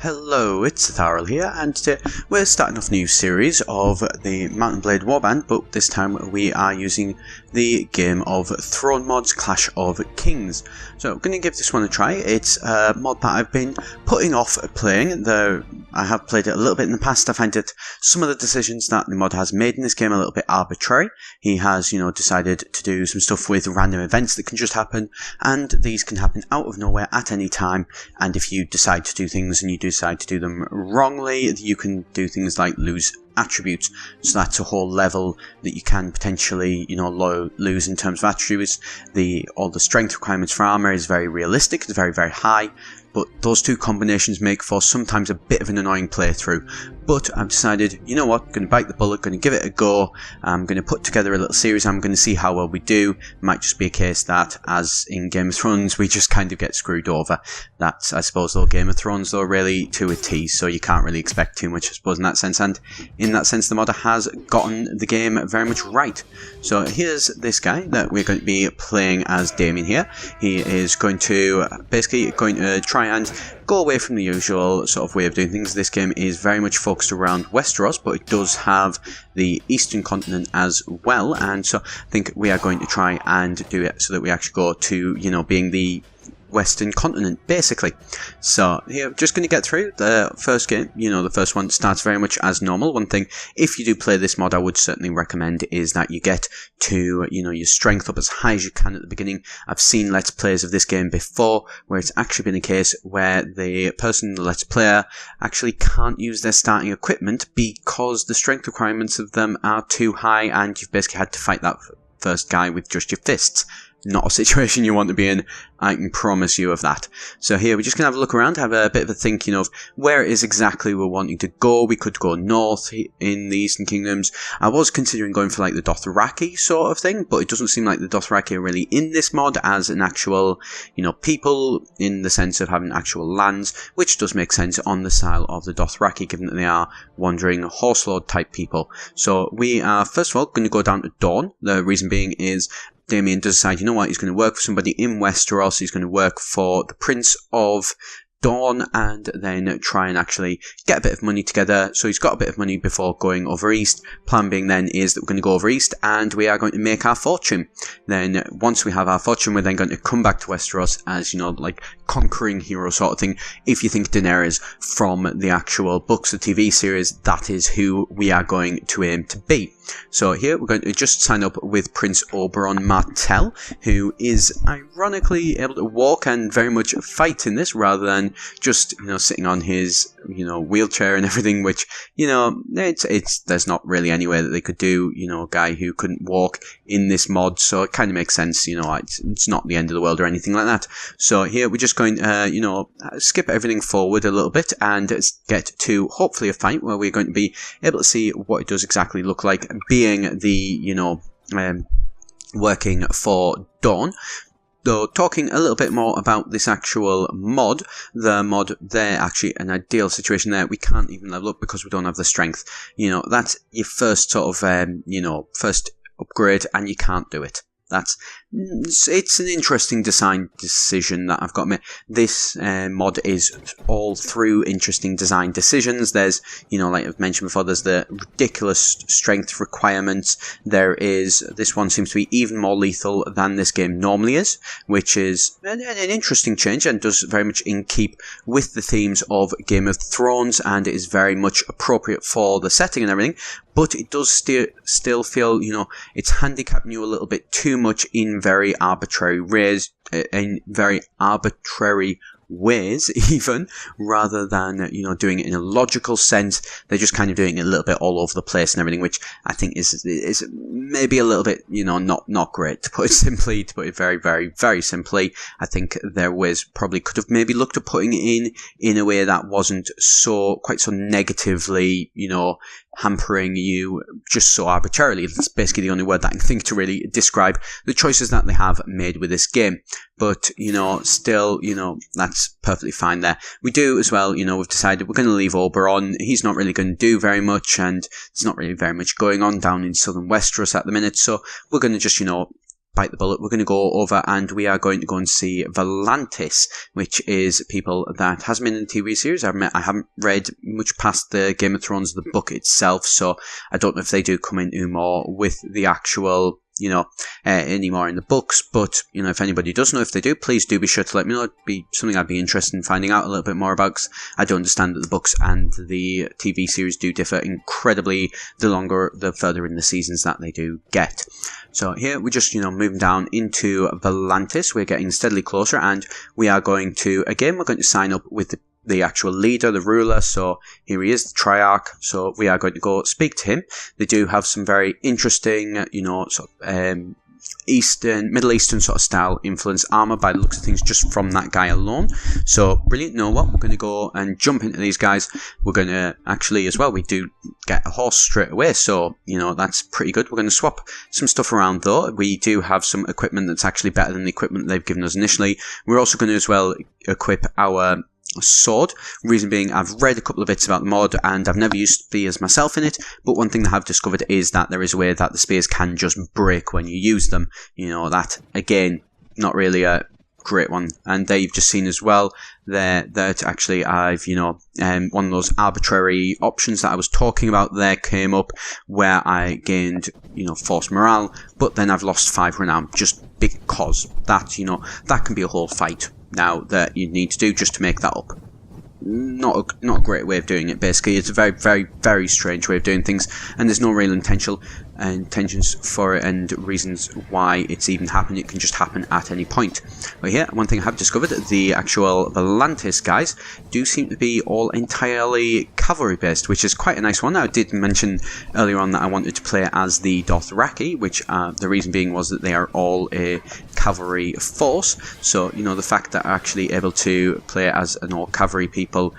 Hello, it's Etharal here, and today we're starting off a new series of the Mount and Blade Warband, but this time we are using the Game of Throne mods Clash of Kings. So I'm going to give this one a try. It's a mod that I've been putting off playing. I have played it a little bit in the past. I find that some of the decisions that the mod has made in this game are a little bit arbitrary. He has, decided to do some stuff with random events that can just happen, and these can happen out of nowhere at any time, and if you decide to do things and you decide to do them wrongly, you can do things like lose attributes. So that's a whole level that you can potentially, lose in terms of attributes. All the strength requirements for armor is very realistic. It's very, very high. But those two combinations make for sometimes a bit of an annoying playthrough. But I've decided, you know what, I'm going to bite the bullet, going to give it a go. I'm going to put together a little series. I'm going to see how well we do. It might just be a case that, as in Game of Thrones, we just kind of get screwed over. That's, I suppose, though, Game of Thrones, though, really to a T, so you can't really expect too much, I suppose, in that sense. And in that sense, the modder has gotten the game very much right. So here's this guy that we're going to be playing as Damian here. He is going to try and go away from the usual sort of way of doing things. This game is very much focused around Westeros, but it does have the eastern continent as well, and so I think we are going to try and do it so that we actually go to, being the Western continent, basically. So here, just going to get through the first game. The first one starts very much as normal. One thing, if you do play this mod, I would certainly recommend is that you get to, your strength up as high as you can at the beginning. I've seen Let's Plays of this game before, where it's actually been a case where the person, the Let's Player, actually can't use their starting equipment because the strength requirements of them are too high, and you've basically had to fight that first guy with just your fists. Not a situation you want to be in, I can promise you of that. So here we're just going to have a look around, have a bit of a thinking of where it is exactly we're wanting to go. We could go north in the Eastern Kingdoms. I was considering going for like the Dothraki sort of thing, but it doesn't seem like the Dothraki are really in this mod as an actual, people, in the sense of having actual lands, which does make sense on the style of the Dothraki, given that they are wandering horse lord type people. So we are first of all going to go down to Dorne. The reason being is Damian does decide, he's going to work for somebody in Westeros. He's going to work for the Prince of Dorne and then try and actually get a bit of money together. So he's got a bit of money before going over east. Plan being then is that we're going to go over east and we are going to make our fortune. Then once we have our fortune, we're then going to come back to Westeros as, like conquering hero sort of thing. If you think Daenerys from the actual books, the TV series, that is who we are going to aim to be. So here we're going to just sign up with Prince Oberyn Martell, who is ironically able to walk and very much fight in this rather than just, sitting on his, wheelchair and everything, which, there's not really any way that they could do, a guy who couldn't walk in this mod. So it kind of makes sense, it's not the end of the world or anything like that. So here we're just going to, skip everything forward a little bit and get to hopefully a fight where we're going to be able to see what it does exactly look like being the, working for Dorne. Though, talking a little bit more about this actual mod, the mod there, actually an ideal situation there, we can't even level up because we don't have the strength. That's your first sort of, first upgrade and you can't do it. It's an interesting design decision that I've got made. This mod is all through interesting design decisions. There's, like I've mentioned before, there's the ridiculous strength requirements. This one seems to be even more lethal than this game normally is, which is an interesting change and does very much in keep with the themes of Game of Thrones, and it is very much appropriate for the setting and everything. But it does still feel, it's handicapping you a little bit too much in very arbitrary ways, even, rather than, doing it in a logical sense. They're just kind of doing it a little bit all over the place and everything, which I think is maybe a little bit, not great, to put it simply, to put it very, very, very simply. I think their ways probably could have maybe looked at putting it in a way that wasn't quite so negatively, hampering you just so arbitrarily. That's basically the only word that I can think to really describe the choices that they have made with this game. But, still, that's perfectly fine there. We do as well, we've decided we're going to leave Oberyn. He's not really going to do very much, and there's not really very much going on down in southern Westeros at the minute. So we're going to just, bite the bullet. We're going to go over and we are going to go and see Volantis, which is people that hasn't been in the TV series. I haven't read much past the Game of Thrones, the book itself, so I don't know if they do come into more with the actual, any more in the books. But, if anybody does know, if they do, please do be sure to let me know. It'd be something I'd be interested in finding out a little bit more about, because I do understand that the books and the TV series do differ incredibly the further in the seasons that they do get. So here we're just, moving down into Volantis. We're getting steadily closer, and we are going to sign up with the actual leader, the ruler. So here he is, the Triarch. So we are going to go speak to him. They do have some very interesting, Middle Eastern sort of style influence armor by the looks of things just from that guy alone. So brilliant. Know what? We're going to go and jump into these guys. We're going to actually as well, we do get a horse straight away. So, that's pretty good. We're going to swap some stuff around though. We do have some equipment that's actually better than the equipment they've given us initially. We're also going to as well equip our sword. Reason being, I've read a couple of bits about the mod and I've never used spears myself in it, but one thing that I've discovered is that there is a way that the spears can just break when you use them. That again, not really a great one. And there you've just seen as well there that actually I've one of those arbitrary options that I was talking about there came up, where I gained force morale, but then I've lost 5 renown just because that that can be a whole fight now that you need to do just to make that up. Not a great way of doing it. Basically, it's a very, very, very strange way of doing things, and there's no real intentions for it and reasons why it's even happened. It can just happen at any point. But here, one thing I have discovered, the actual Volantis guys do seem to be all entirely cavalry based, which is quite a nice one. I did mention earlier on that I wanted to play as the Dothraki, which the reason being was that they are all a cavalry force. So the fact that I'm actually able to play as an all cavalry people,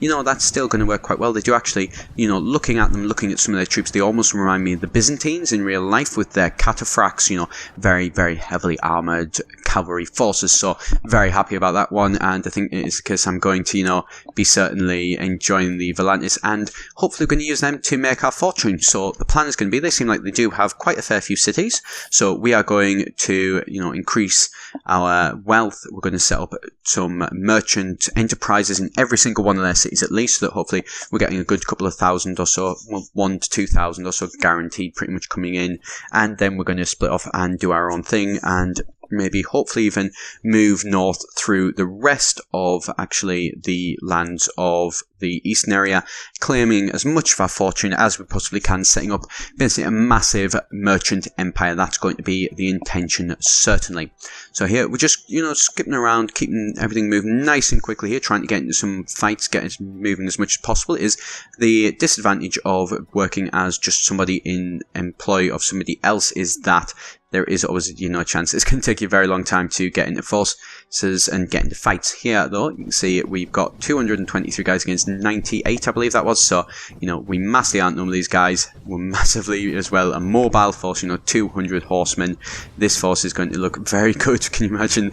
that's still going to work quite well. They do actually, looking at some of their troops, they almost remind me of the Byzantines in real life with their cataphracts, very, very heavily armoured cavalry forces. So very happy about that one, and I think it is because I'm going to, be certainly enjoying the Volantis, and hopefully we're going to use them to make our fortune. So the plan is going to be, they seem like they do have quite a fair few cities, so we are going to, increase our wealth. We're going to set up some merchant enterprises in every single one of their cities at least, so that hopefully we're getting a good couple of thousand or so, 1,000 to 2,000 or so guaranteed pretty much coming in, and then we're going to split off and do our own thing, and maybe hopefully even move north through the rest of actually the lands of the eastern area, claiming as much of our fortune as we possibly can, setting up basically a massive merchant empire. That's going to be the intention, certainly. So here we're just skipping around, keeping everything moving nice and quickly here, trying to get into some fights, get it moving as much as possible. Is the disadvantage of working as just somebody in employ of somebody else is that there is always a chance it's going to take you a very long time to get into forces and get into fights. Here though, you can see we've got 223 guys against 98, I believe that was. So we massively outnumber these guys. We're massively as well a mobile force, 200 horsemen. This force is going to look very good. Can you imagine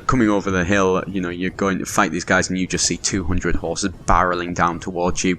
coming over the hill, you're going to fight these guys and you just see 200 horses barreling down towards you.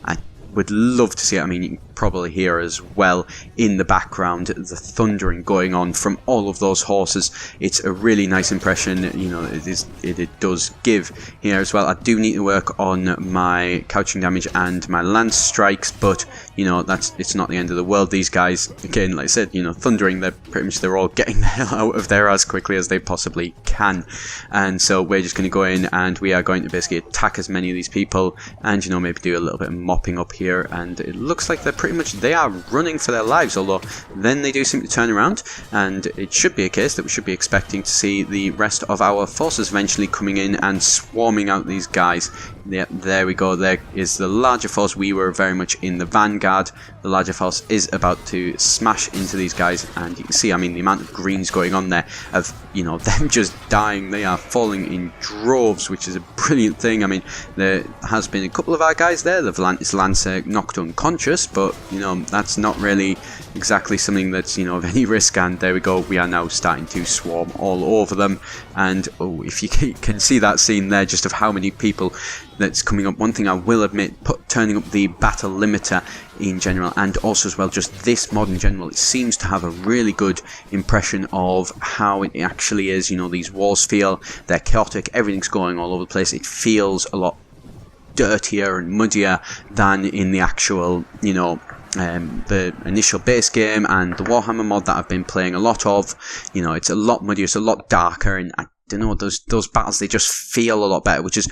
I would love to see it. I mean, you can probably hear as well in the background the thundering going on from all of those horses. It's a really nice impression, it does give here as well. I do need to work on my couching damage and my lance strikes, but it's not the end of the world. These guys, again, like I said, thundering, they're all getting the hell out of there as quickly as they possibly can, and so we're just going to go in and we are going to basically attack as many of these people, and maybe do a little bit of mopping up here, and it looks like they are running for their lives, although then they do seem to turn around, and it should be a case that we should be expecting to see the rest of our forces eventually coming in and swarming out these guys. Yeah, there we go. There is the larger force. We were very much in the vanguard. The larger force is about to smash into these guys, and you can see, I mean, the amount of greens going on there of, them just dying. They are falling in droves, which is a brilliant thing. I mean, there has been a couple of our guys there. The Volantis Lancer knocked unconscious, but, that's not really exactly something that's, of any risk, and there we go. We are now starting to swarm all over them, and if you can see that scene there just of how many people that's coming up. One thing I will admit, turning up the battle limiter in general, and also as well just this mod in general, it seems to have a really good impression of how it actually is. You know, these wars feel, they're chaotic, everything's going all over the place. It feels a lot dirtier and muddier than in the actual, you know, the initial base game and the Warhammer mod that I've been playing a lot of. You know, it's a lot muddier, it's a lot darker, and I don't know, those battles, they just feel a lot better, which is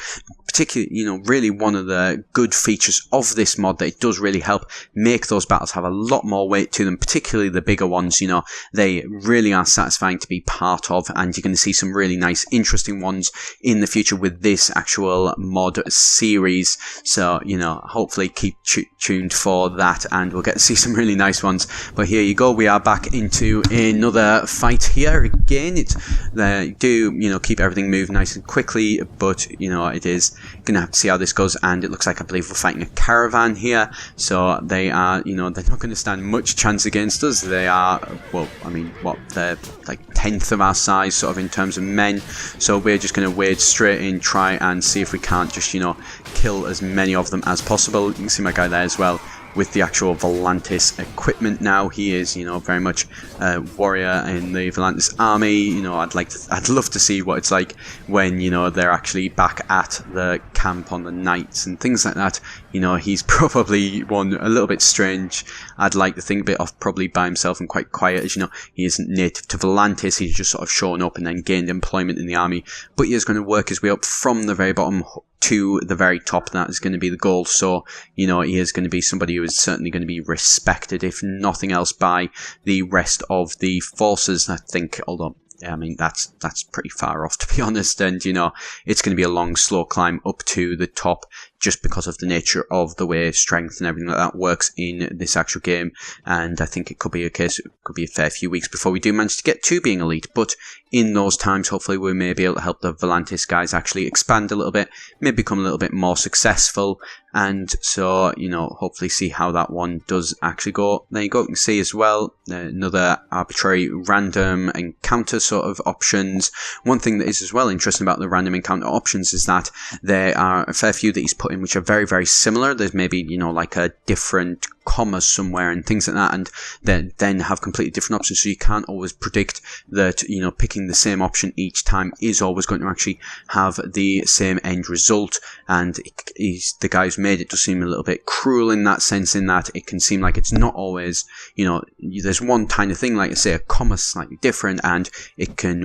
particularly, you know, really one of the good features of this mod, that it does really help make those battles have a lot more weight to them, particularly the bigger ones. You know, they really are satisfying to be part of, and you're going to see some really nice, interesting ones in the future with this actual mod series. So, you know, hopefully keep tuned for that, and we'll get to see some really nice ones. But here you go, we are back into another fight here again. It's they do, you know, keep everything moving nice and quickly, but you know, it is gonna have to see how this goes. And it looks like, I believe we're fighting a caravan here, so they are, you know, they're not going to stand much chance against us. They are, well, I mean, what, they're like 10th of our size sort of in terms of men, so we're just going to wade straight in, try and see if we can't just, you know, kill as many of them as possible. You can see my guy there as well with the actual Volantis equipment now. He is, you know, very much a warrior in the Volantis army. You know, I'd love to see what it's like when, you know, they're actually back at the camp on the nights and things like that. You know, he's probably one a little bit strange. I'd like to think a bit off, probably by himself and quite quiet, as you know, he isn't native to Volantis. He's just sort of shown up and then gained employment in the army, but he is going to work his way up from the very bottom to the very top. That is going to be the goal. So, you know, he is going to be somebody who is certainly going to be respected, if nothing else, by the rest of the forces, I think. Although, I mean, that's pretty far off, to be honest, and, you know, it's going to be a long, slow climb up to the top, just because of the nature of the way strength and everything like that works in this actual game. And I think it could be a case, it could be a fair few weeks before we do manage to get to being elite. But in those times, hopefully we may be able to help the Volantis guys actually expand a little bit, maybe become a little bit more successful. And so, you know, hopefully see how that one does actually go. There you go, you can see as well, another arbitrary random encounter sort of options. One thing that is as well interesting about the random encounter options is that there are a fair few that he's put in which are very, very similar. There's maybe, you know, like a different comma somewhere and things like that, and then have completely different options, so you can't always predict that, you know, picking the same option each time is always going to actually have the same end result. And the guy who's made it does seem a little bit cruel in that sense, in that it can seem like it's not always, you know, there's one tiny thing, like I say, a comma slightly different, and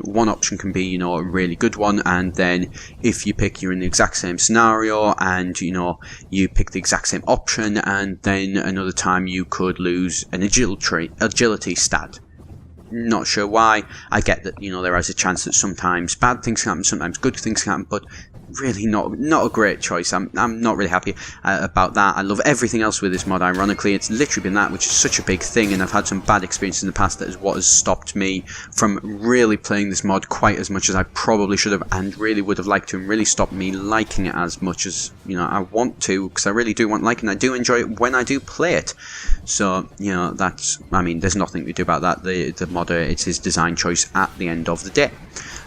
one option can be, you know, a really good one, and then if you pick, you're in the exact same scenario, and, you know, you pick the exact same option, and then another time you could lose an agility stat. Not sure why. I get that, you know, there is a chance that sometimes bad things can happen, sometimes good things can happen, but really not a great choice. I'm not really happy about that. I love everything else with this mod. Ironically, it's literally been that, which is such a big thing, and I've had some bad experiences in the past. That is what has stopped me from really playing this mod quite as much as I probably should have, and really would have liked to, and really stopped me liking it as much as, you know, I want to, because I really do want to like it, and I do enjoy it when I do play it. So, you know, that's, I mean, there's nothing to do about that. The modder, it's his design choice at the end of the day.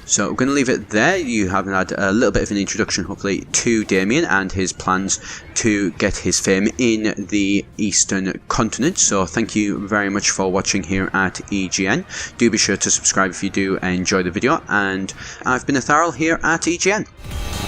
So we're going to leave it there. You have had a little bit of an introduction, hopefully, to Damian and his plans to get his fame in the Eastern continent. So thank you very much for watching here at EGN. Do be sure to subscribe if you do enjoy the video. And I've been Etharal here at EGN.